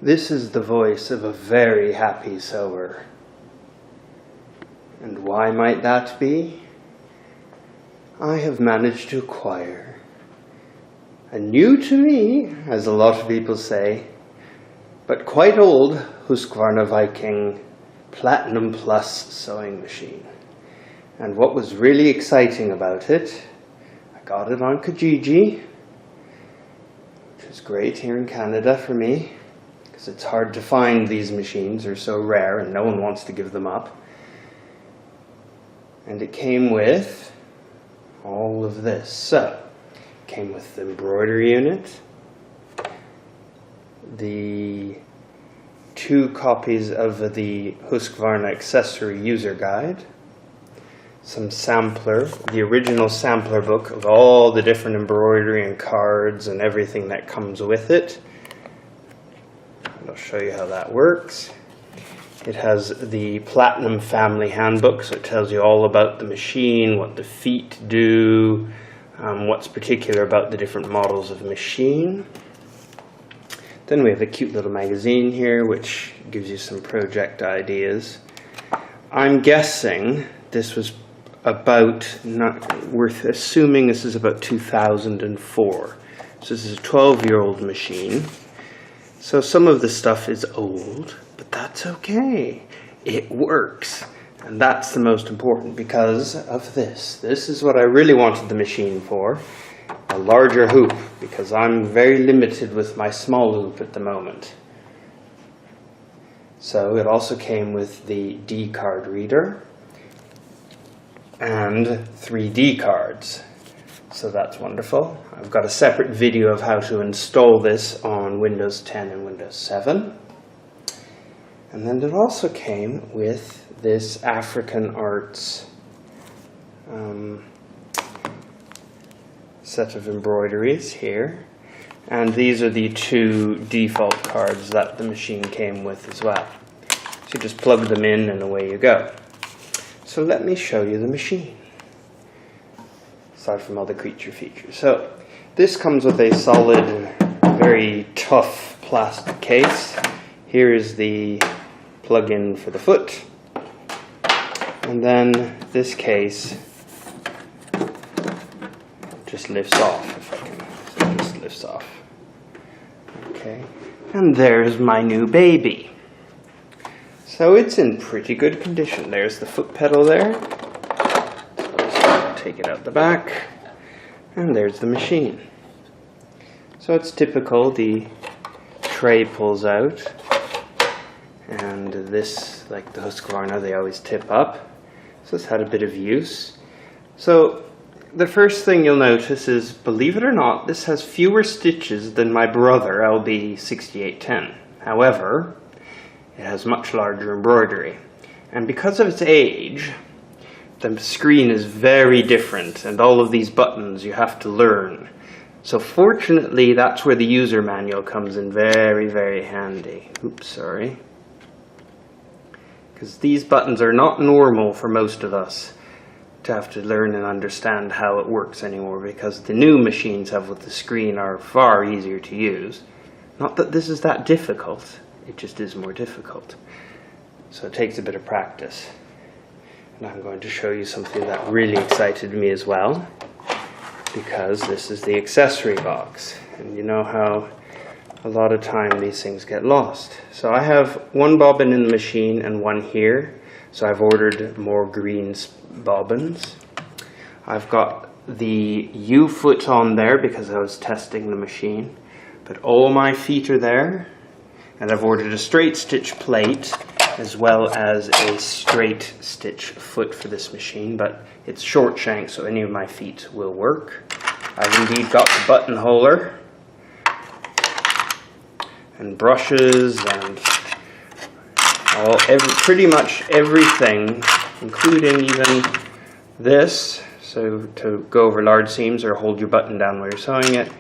This is the voice of a very happy sewer. And why might that be? I have managed to acquire a new to me, as a lot of people say, but quite old Husqvarna Viking Platinum Plus sewing machine. And what was really exciting about it, I got it on Kijiji, which is great here in Canada for me, because it's hard to find these machines. They're so rare and no one wants to give them up. And it came with all of this. So, it came with the embroidery unit, the 2 copies of the Husqvarna accessory user guide, some sampler, the original sampler book of all the different embroidery and cards and everything that comes with it. And I'll show you how that works. It has the Platinum Family Handbook, so it tells you all about the machine, what the feet do, what's particular about the different models of machine. Then we have a cute little magazine here, which gives you some project ideas. I'm guessing this was about, worth assuming this is about 2004. So this is a 12-year-old machine. So some of the stuff is old, but that's okay. It works. And that's the most important because of this. This is what I really wanted the machine for. A larger hoop, because I'm very limited with my small hoop at the moment. So it also came with the Dcard reader and 3 Dcards. So that's wonderful. I've got a separate video of how to install this on Windows 10 and Windows 7. And then it also came with this African Arts set of embroideries here. And these are the 2 default cards that the machine came with as well. So you just plug them in and away you go. So let me show you the machine, aside from all the creature features. So this comes with a solid, very tough plastic case. Here is the plug-in for the foot. And then this case just lifts off, if I can. So it just lifts off. Okay. And there's my new baby. So it's in pretty good condition. There's the foot pedal there. So let's take it out the back. And there's the machine. So it's typical. The tray pulls out. And this, like the Husqvarna, they always tip up. So it's had a bit of use. So the first thing you'll notice is, believe it or not, this has fewer stitches than my brother LB 6810. However, it has much larger embroidery. And because of its age, the screen is very different, and all of these buttons you have to learn. So fortunately, that's where the user manual comes in very, very handy. Oops, sorry. Because these buttons are not normal for most of us to have to learn and understand how it works anymore, because the new machines have with the screen are far easier to use. Not that this is that difficult, it just is more difficult. So it takes a bit of practice. And I'm going to show you something that really excited me as well, because this is the accessory box. And you know how a lot of time these things get lost. So I have 1 bobbin in the machine and 1 here. So I've ordered more green bobbins. I've got the U-foot on there because I was testing the machine. But all my feet are there. And I've ordered a straight stitch plate as well as a straight stitch foot for this machine. But it's short shank, so any of my feet will work. I've indeed got the buttonholer and brushes and pretty much everything, including even this, so to go over large seams or hold your button down while you're sewing it,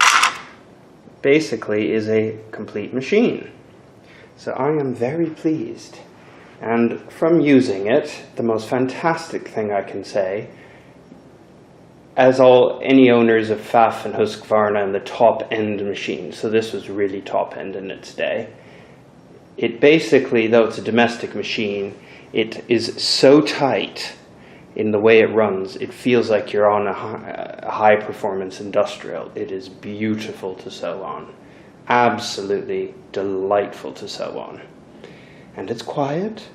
basically is a complete machine. So I am very pleased. And from using it, the most fantastic thing I can say, as any owners of Pfaff and Husqvarna and the top-end machines, so this was really top-end in its day, it basically, though it's a domestic machine, it is so tight in the way it runs, it feels like you're on a high-performance industrial. It is beautiful to sew on. Absolutely delightful to sew on. And it's quiet.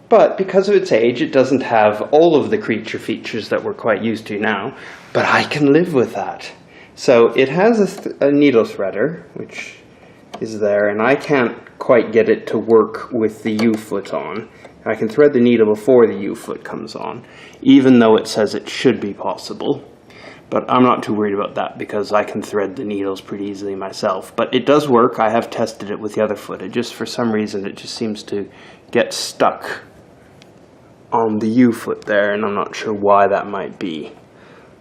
But because of its age, it doesn't have all of the creature features that we're quite used to now. But I can live with that. So it has a needle threader, which is there, and I can't quite get it to work with the U-foot on. I can thread the needle before the U-foot comes on, even though it says it should be possible. But I'm not too worried about that because I can thread the needles pretty easily myself. But it does work. I have tested it with the other foot. It just, for some reason, it just seems to get stuck on the U-foot there, and I'm not sure why that might be.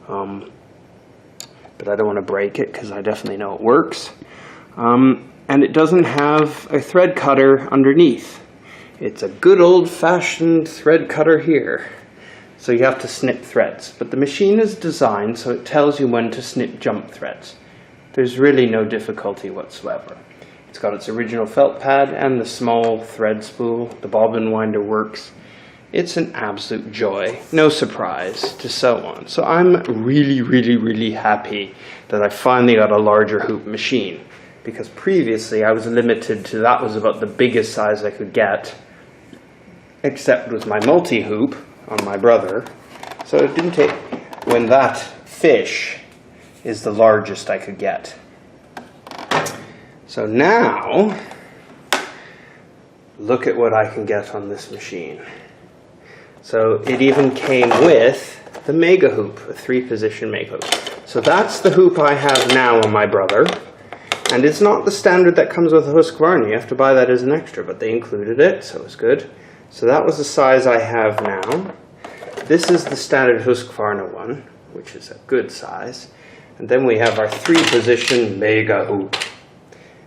But I don't want to break it because I definitely know it works. And it doesn't have a thread cutter underneath. It's a good old-fashioned thread cutter here. So you have to snip threads. But the machine is designed so it tells you when to snip jump threads. There's really no difficulty whatsoever. It's got its original felt pad and the small thread spool. The bobbin winder works. It's an absolute joy. No surprise to sew on. So I'm really, really, really happy that I finally got a larger hoop machine. Because previously I was limited to, that was about the biggest size I could get, except with my multi-hoop on my brother. So it didn't take, when that fish is the largest I could get. So now, look at what I can get on this machine. So it even came with the mega hoop, a 3-position mega hoop. So that's the hoop I have now on my brother. And it's not the standard that comes with a Husqvarna. You have to buy that as an extra, but they included it, so it's good. So that was the size I have now. This is the standard Husqvarna one, which is a good size. And then we have our 3-position mega hoop.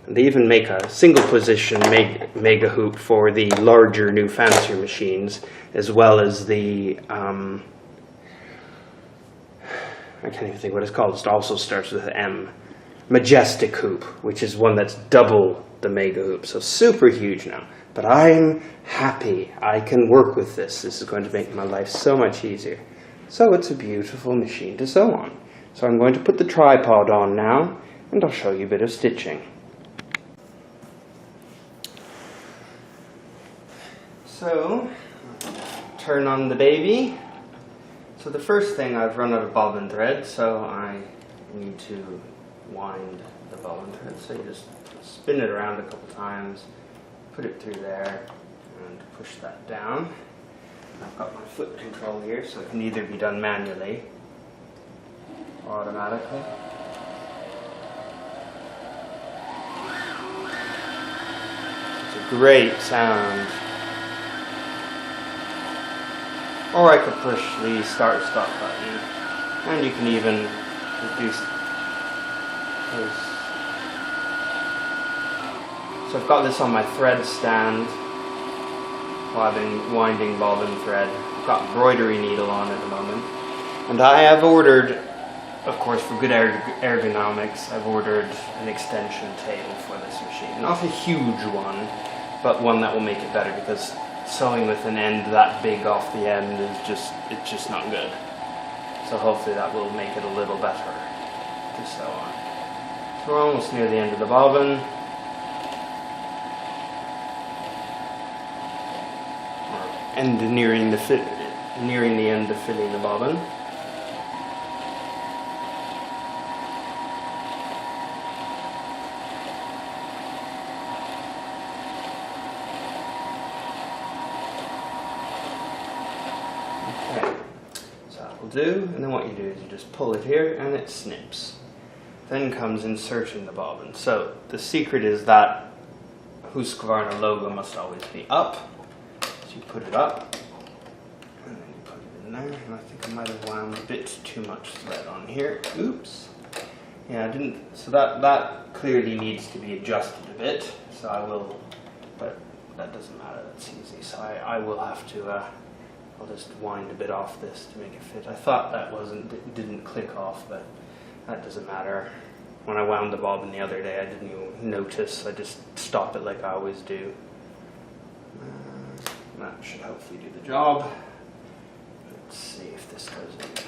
And they even make a single-position mega hoop for the larger, new, fancier machines, as well as the, I can't even think what it's called. It also starts with an M. Majestic hoop, which is one that's double the mega hoop. So super huge now. But I'm happy I can work with this. This is going to make my life so much easier. So it's a beautiful machine to sew on. So I'm going to put the tripod on now, and I'll show you a bit of stitching. So, turn on the baby. So the first thing, I've run out of bobbin thread, so I need to wind the bobbin thread. So you just spin it around a couple times, put it through there, and push that down. I've got my foot control here, so it can either be done manually or automatically. It's a great sound. Or I could push the start-stop button, and you can even reduce this. So I've got this on my thread stand while I've been winding bobbin thread. I've got embroidery needle on at the moment. And I have ordered, of course for good ergonomics, I've ordered an extension table for this machine. Not a huge one, but one that will make it better, because sewing with an end that big off the end is it's just not good. So hopefully that will make it a little better to sew on. So we're almost near the end of the bobbin. And nearing the end of filling the bobbin. Okay, so that will do, and then what you do is you just pull it here and it snips. Then comes inserting the bobbin. So the secret is that Husqvarna logo must always be up. You put it up, and then you put it in there, and I think I might have wound a bit too much thread on here. Oops. Yeah, I didn't, so that clearly needs to be adjusted a bit, so I will, but that doesn't matter, that's easy. So I will have to, I'll just wind a bit off this to make it fit. I thought that didn't click off, but that doesn't matter. when I wound the bobbin the other day, I didn't even notice. I just stop it like I always do. That should hopefully do the job. Let's see if this does it.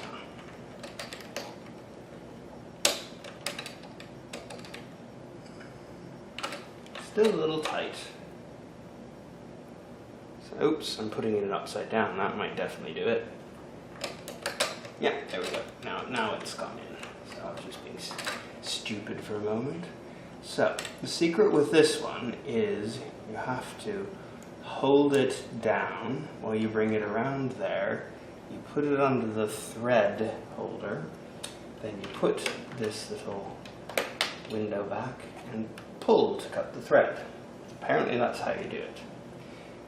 Still a little tight. So, oops, I'm putting it upside down. That might definitely do it. Yeah, there we go. Now it's gone in. So I was just being stupid for a moment. So the secret with this one is you have to hold it down while you bring it around there. You put it under the thread holder. Then you put this little window back and pull to cut the thread. Apparently that's how you do it.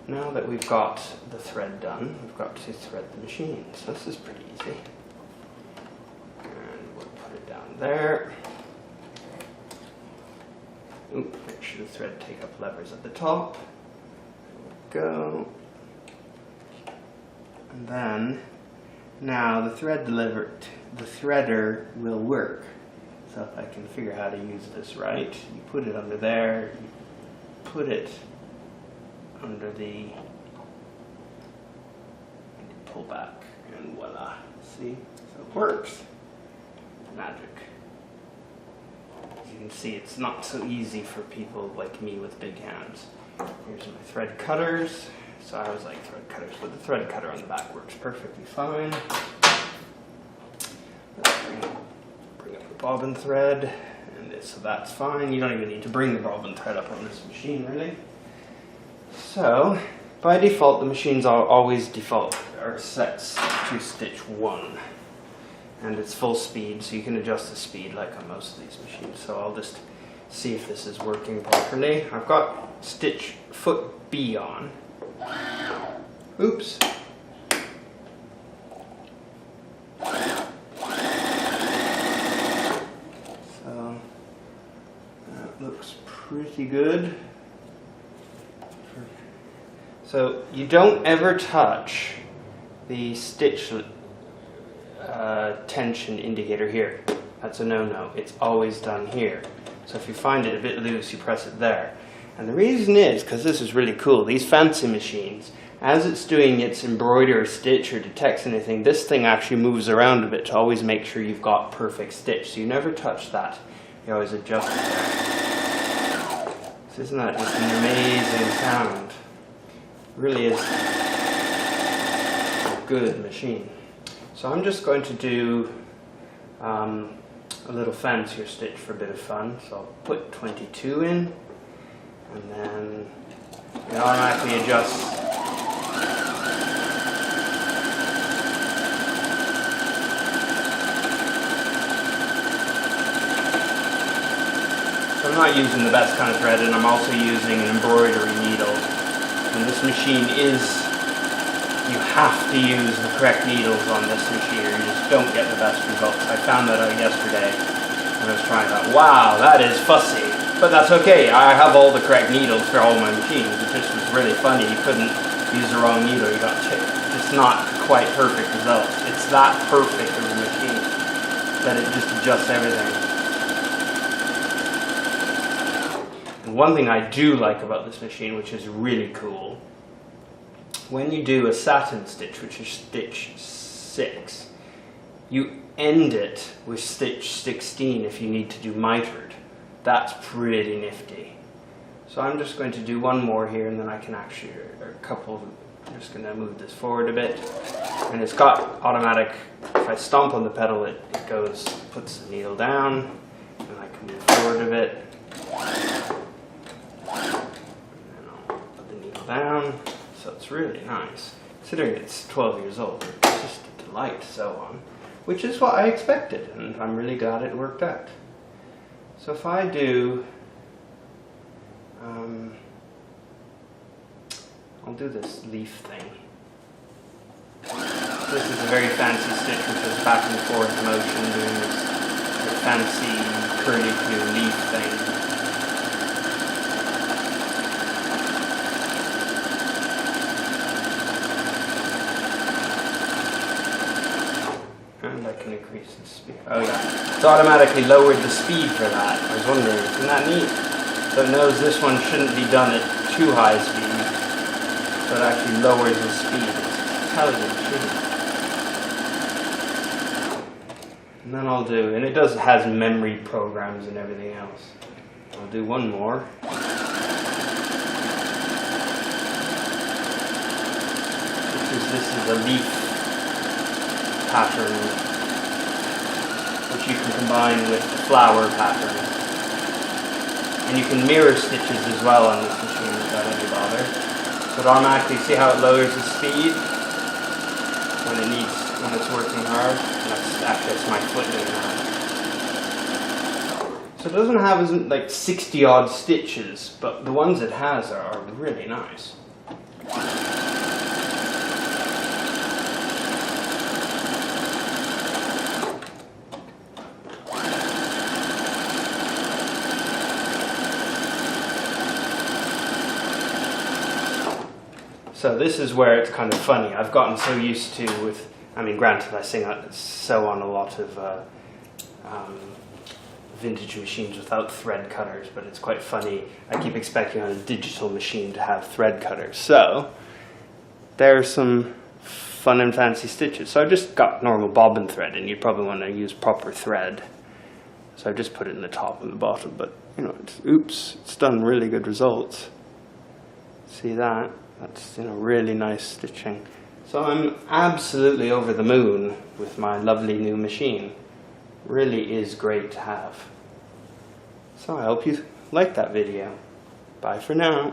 Now that we've got the thread done, we've got to thread the machine. So this is pretty easy. And we'll put it down there. Oop, make sure the thread take up levers at the top. There we go. And then, now the threader will work. So if I can figure how to use this right, you put it under there, you put it under the, and you pull back, and voila. See? So it works. Magic. As you can see, it's not so easy for people like me with big hands. Here's my thread cutters. So I always like thread cutters, but the thread cutter on the back works perfectly fine. Let's bring up the bobbin thread, and so that's fine. You don't even need to bring the bobbin thread up on this machine, really. So, by default, the machines always are set to stitch 1. And it's full speed, so you can adjust the speed like on most of these machines. So I'll just see if this is working properly. I've got stitch foot B on. Oops. So that looks pretty good. So you don't ever touch the stitch tension indicator here. That's a no-no. It's always done here. So if you find it a bit loose, you press it there. And the reason is, because this is really cool, these fancy machines, as it's doing its embroidery or stitch or detects anything, this thing actually moves around a bit to always make sure you've got perfect stitch. So you never touch that. You always adjust it there. So isn't that just an amazing sound? It really is a good machine. So I'm just going to do a little fancier stitch for a bit of fun. So I'll put 22 in, and then it automatically adjusts. So I'm not using the best kind of thread, and I'm also using an embroidery needle. And this machine is, you have to use the correct needles on this machine or you just don't get the best results. I found that out yesterday when I was trying that. Wow, that is fussy. But that's okay, I have all the correct needles for all my machines. It just was really funny, you couldn't use the wrong needle, you got just not quite perfect results. It's that perfect of a machine that it just adjusts everything. And one thing I do like about this machine, which is really cool, when you do a satin stitch, which is stitch 6, you end it with stitch 16 if you need to do mitered. That's pretty nifty. So I'm just going to do one more here, and then I can actually, or a couple, I'm just going to move this forward a bit. And it's got automatic, if I stomp on the pedal, it goes, puts the needle down, and I can move forward a bit. And then I'll put the needle down. So it's really nice. Considering it's 12 years old, it's just a delight to sew on, which is what I expected, and I'm really glad it worked out. So if I do, I'll do this leaf thing. This is a very fancy stitch, which is back and forth motion, doing this fancy curly-Q leaf thing. increase the speed. Oh yeah, it's automatically lowered the speed for that. I was wondering, isn't that neat? So it knows this one shouldn't be done at too high speed, so it actually lowers the speed. It's intelligent machine. And then I'll do, and it has memory programs and everything else. I'll do one more. This is a leaf pattern, which you can combine with the flower pattern. And you can mirror stitches as well on this machine without any bother. So it automatically, see how it lowers the speed when it's working hard? That's my foot doing that. So it doesn't have like 60 odd stitches, but the ones it has are really nice. So this is where it's kind of funny. I've gotten so used to granted I sew on a lot of vintage machines without thread cutters, but it's quite funny. I keep expecting on a digital machine to have thread cutters. So there's some fun and fancy stitches. So I've just got normal bobbin thread, and you'd probably want to use proper thread. So I've just put it in the top and the bottom, but it's done really good results. See that? That's really nice stitching. So I'm absolutely over the moon with my lovely new machine. Really is great to have. So I hope you liked that video. Bye for now.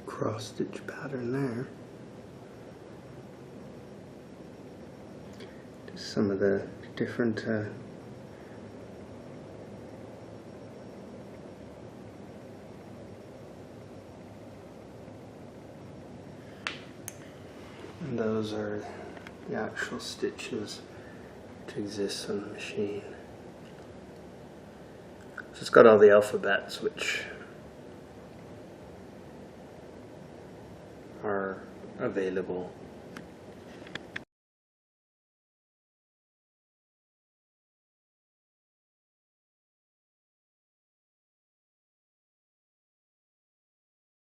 Cross stitch pattern there. Just some of the different and those are the actual stitches that exist on the machine. So it's got all the alphabets which are available